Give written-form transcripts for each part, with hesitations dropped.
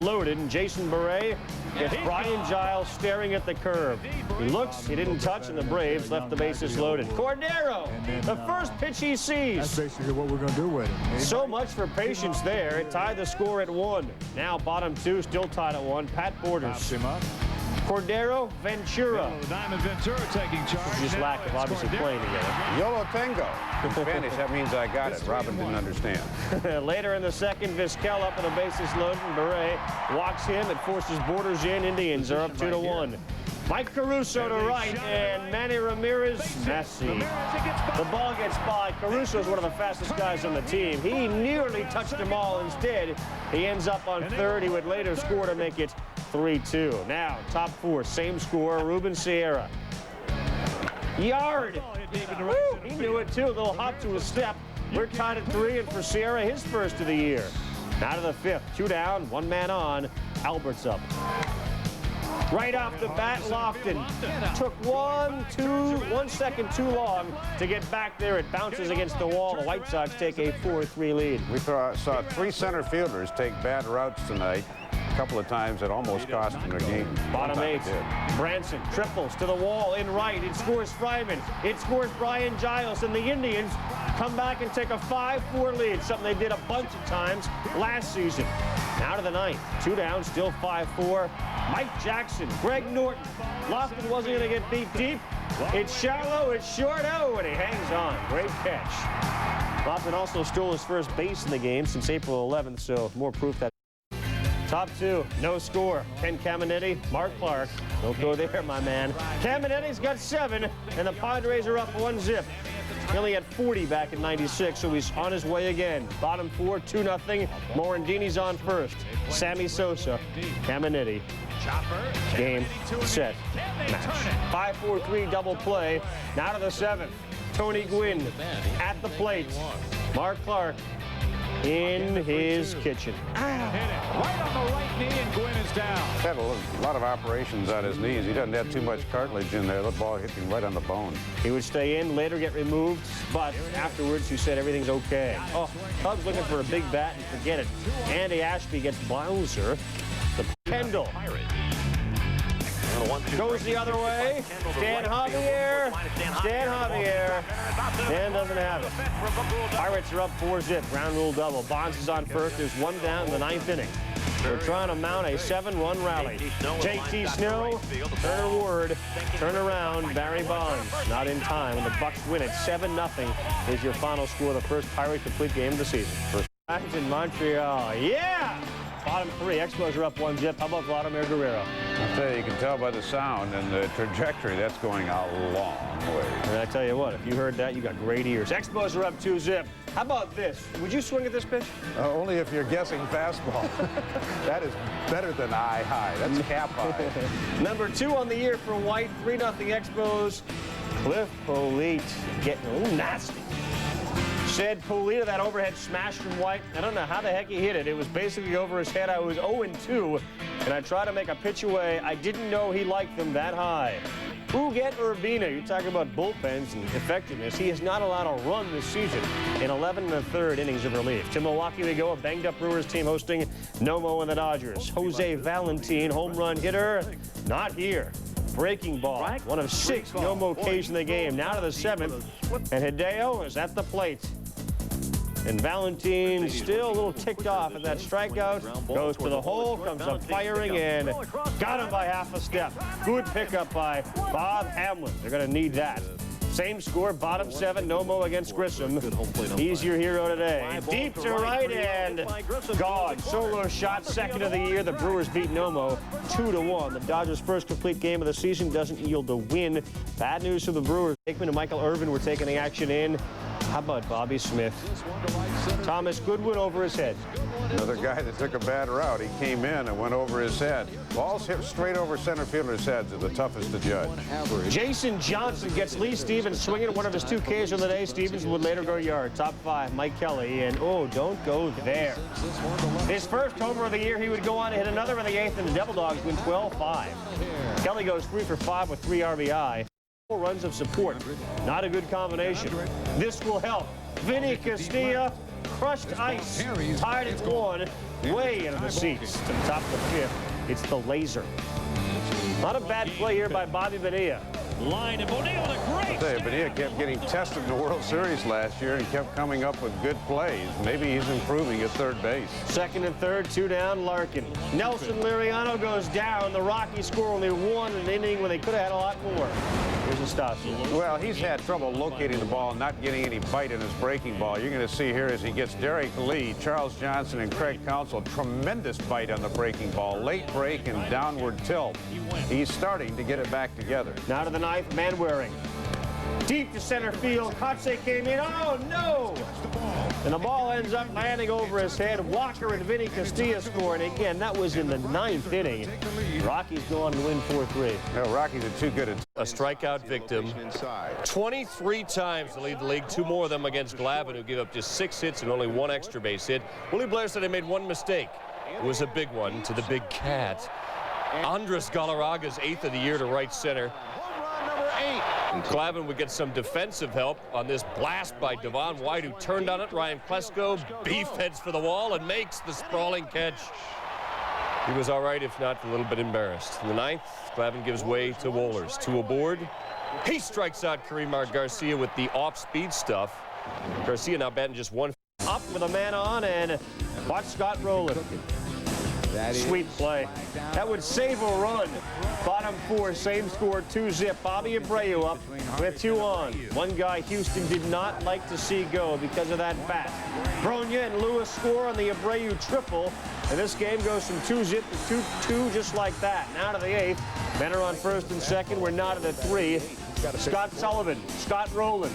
Loaded, and Jason Beret gets Brian Giles staring at the curve. He looks, he didn't touch, and the Braves left the bases loaded. Cordero, the first pitch he sees. That's basically what we're going to do with him. So much for patience there. It tied the score at 1. Now bottom 2, still tied at 1. Pat Borders. Him up. Cordero, Ventura. Diamond Ventura taking charge. Just lack of obviously playing together. Yolo Tango. In Spanish, that means I got it. Robin didn't understand. Later in the second, Vizquel up with the bases loaded, and Beret walks him. It forces Borders in. Indians are up 2-1. Mike Caruso to right, and Manny Ramirez, messy. The ball gets by. Caruso's one of the fastest guys on the team. He nearly touched them all. Instead, he ends up on third. He would later score to make it 3-2. Now, top 4, same score, Ruben Sierra. Yard. Woo, he knew it too. A little hop to his step. We're tied at 3, and for Sierra, his first of the year. Now to the 5th, 2 down, 1 man on. Albert's up. Right off the bat, Lofton took 1 second too long to get back there. It bounces against the wall. The White Sox take a 4-3 lead. We saw 3 center fielders take bad routes tonight. A couple of times it almost cost them the game. Bottom 8, Branson triples to the wall in right. It scores Fryman. It scores Brian Giles, and the Indians come back and take a 5-4 lead, something they did a bunch of times last season. Now to the 9th, 2 down, still 5-4. Mike Jackson, Greg Norton. Lofton wasn't going to get beat deep. It's shallow, it's short, oh, and he hangs on. Great catch. Lofton also stole his first base in the game since April 11th, so more proof that. Top 2, no score. Ken Caminetti, Mark Clark. Don't go there, my man. Caminetti's got 7, and the Padres are up 1-0. He only had 40 back in '96, so he's on his way again. Bottom 4, 2-0. Morandini's on first. Sammy Sosa, Caminetti. Game, set, match. 5-4-3 double play. Now to the 7th. Tony Gwynn at the plate. Mark Clark in his kitchen. Right on the right knee, and Gwynn is down. He's had a lot of operations on his knees. He doesn't have too much cartilage in there. The ball hit him right on the bone. He would stay in, later get removed, but afterwards he said everything's okay. Oh, Cubs looking for a big bat, and forget it. Andy Ashby gets Bowser. The Kendall goes the other way. Stan Javier. Stan Javier. Stan doesn't have it. Pirates are up 4-0. Ground rule double. Bonds is on first. There's 1 down in the 9th inning. We're trying to mount a 7-run rally. JT Snow, Turner Ward, turn around, Barry Bonds. Not in time. When the Bucks win it, 7-0 is your final score. The first Pirate complete game of the season. First match in Montreal. Yeah! Bottom 3, Expos are up 1-0. How about Vladimir Guerrero? I'll tell you can tell by the sound and the trajectory that's going a long way. And I tell you what, if you heard that, you got great ears. Expos are up 2-0. How about this? Would you swing at this pitch? Only if you're guessing fastball. That is better than eye high. That's cap high. Number 2 on the year for White. 3-0 Expos. Cliff Polite getting a little nasty. Said Polito, that overhead smash from White. I don't know how the heck he hit it. It was basically over his head. I was 0-2, and I tried to make a pitch away. I didn't know he liked them that high. Huguet Urbina, you're talking about bullpens and effectiveness. He is not allowed to run this season in 11 1/3 innings of relief. To Milwaukee we go, a banged-up Brewers team hosting Nomo and the Dodgers. Jose Valentin, home run hitter, not here. Breaking ball, one of 6 Nomo Ks in the game. Now to the 7th, and Hideo is at the plate. And Valentin still a little ticked off at that strikeout. Goes to the hole, comes up firing, and got him by half a step. Good pickup by Bob Hamlin. They're going to need that. Same score, bottom 7, Nomo against Grissom. He's your hero today. Deep to right and gone. Solo shot, 2nd of the year. The Brewers beat Nomo 2-1. The Dodgers' first complete game of the season doesn't yield a win. Bad news for the Brewers. Aikman and Michael Irvin were taking the action in. How about Bobby Smith? Thomas Goodwin over his head. Another guy that took a bad route. He came in and went over his head. Balls hit straight over center fielders' heads are the toughest to judge. Jason Johnson gets Lee Stevens swinging one of his 2 Ks on the day. Stevens would later go yard. Top 5, Mike Kelly. And, oh, don't go there. His first homer of the year, he would go on to hit another in the 8th, and the Devil Dogs win 12-5. Kelly goes 3 for 5 with 3 RBI. 4 runs of support. Not a good combination. This will help. Vinny Castilla crushed ice. Tied at 1, way into the seats to the top of the 5th. It's the laser. Not a bad play here by Bobby Bonilla. Line and Bonilla with a great. Bonilla kept getting tested in the World Series last year and kept coming up with good plays. Maybe he's improving at third base. Second and third, 2 down, Larkin. Nelson Liriano goes down. The Rockies score only 1 in an inning when they could have had a lot more. Here's Estacio. Well, he's had trouble locating the ball, not getting any bite in his breaking ball. You're going to see here as he gets Derek Lee, Charles Johnson, and Craig Counsell. Tremendous bite on the breaking ball. Late break and downward tilt. He's starting to get it back together. Now to the 9th, Manwaring. Deep to center field. Kotze came in. Oh, no! And the ball ends up landing over his head. Walker and Vinny Castilla score. And again, that was in the 9th inning. Rockies go on to win 4-3. No, Rockies are too good at A strikeout victim 23 times to lead the league. 2 more of them against Glavine, who gave up just 6 hits and only 1 extra base hit. Willie Blair said he made 1 mistake. It was a big one to the big cat. Andres Galarraga's 8th of the year to right center. Glavine would get some defensive help on this blast by Devon White, who turned on it. Ryan Klesko beef heads for the wall and makes the sprawling catch. He was all right, if not a little bit embarrassed. In the 9th, Glavine gives way to Wohlers. 2 aboard. He strikes out Karimar Garcia with the off-speed stuff. Garcia now batting just 1. Up with a man on, and watch Scott Rowland. Sweet play. That would save a run. Bottom 4, same score, 2-zip. Bobby Abreu up with 2 on. One guy Houston did not like to see go because of that bat. Bronya and Lewis score on the Abreu triple, and this game goes from 2-zip to 2-2 just like that. Now to the 8th. Men are on 1st and 2nd. We're knotted at 3. Scott Sullivan, Scott Rowland.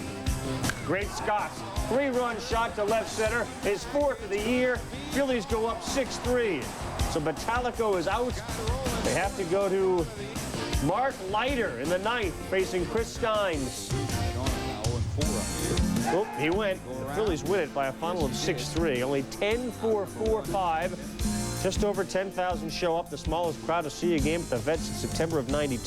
Great Scott. 3-run shot to left center. His 4th of the year. Phillies go up 6-3. So Metallico is out. They have to go to Mark Leiter in the 9th, facing Chris Steins. Oh, he went. The Phillies win it by a final of 6-3. Only 10-4-4-5. Just over 10,000 show up. The smallest crowd to see a game at the Vets in September of '92.